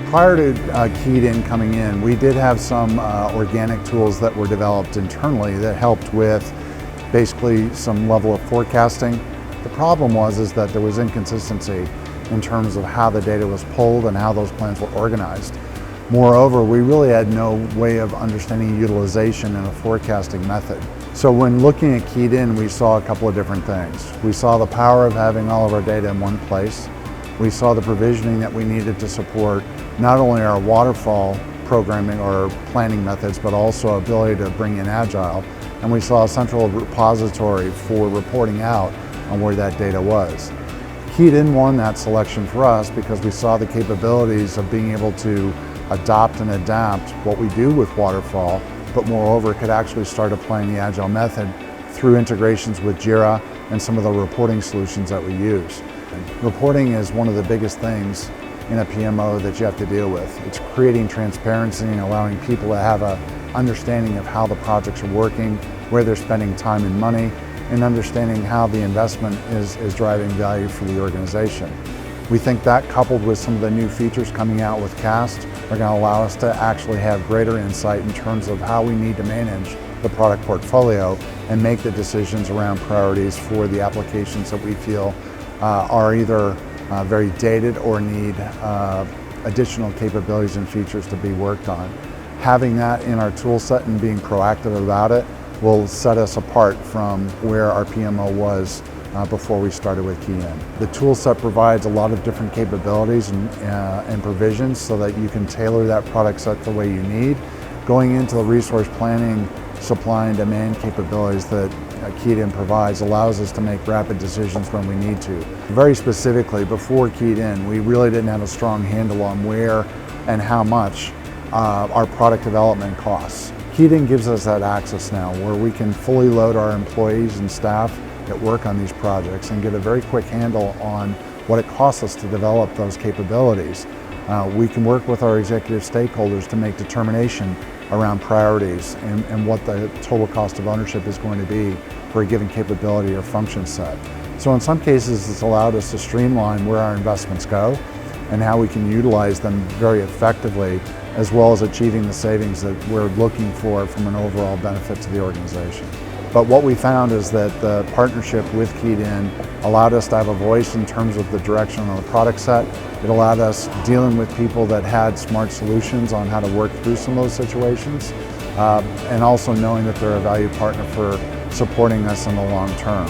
Prior to KeyedIn coming in, we did have some organic tools that were developed internally that helped with basically some level of forecasting. The problem is that there was inconsistency in terms of how the data was pulled and how those plans were organized. Moreover, we really had no way of understanding utilization in a forecasting method. So when looking at KeyedIn, we saw a couple of different things. We saw the power of having all of our data in one place. We saw the provisioning that we needed to support not only our waterfall programming or planning methods, but also ability to bring in Agile. And we saw a central repository for reporting out on where that data was. KeyedIn won that selection for us because we saw the capabilities of being able to adopt and adapt what we do with waterfall, but moreover could actually start applying the Agile method through integrations with Jira and some of the reporting solutions that we use. Reporting is one of the biggest things in a PMO that you have to deal with. It's creating transparency and allowing people to have an understanding of how the projects are working, where they're spending time and money, and understanding how the investment is driving value for the organization. We think that, coupled with some of the new features coming out with CAST, are going to allow us to actually have greater insight in terms of how we need to manage the product portfolio and make the decisions around priorities for the applications that we feel are either very dated or need additional capabilities and features to be worked on. Having that in our tool set and being proactive about it will set us apart from where our PMO was before we started with KeyedIn. The tool set provides a lot of different capabilities and provisions so that you can tailor that product set the way you need. Going into the resource planning, supply and demand capabilities that KeyedIn provides allows us to make rapid decisions when we need to. Very specifically, before KeyedIn, we really didn't have a strong handle on where and how much our product development costs. KeyedIn gives us that access now where we can fully load our employees and staff that work on these projects and get a very quick handle on what it costs us to develop those capabilities. We can work with our executive stakeholders to make determination around priorities and what the total cost of ownership is going to be for a given capability or function set. So in some cases, it's allowed us to streamline where our investments go and how we can utilize them very effectively, as well as achieving the savings that we're looking for from an overall benefit to the organization. But what we found is that the partnership with KeyedIn allowed us to have a voice in terms of the direction on the product set. It allowed us dealing with people that had smart solutions on how to work through some of those situations, and also knowing that they're a value partner for supporting us in the long term.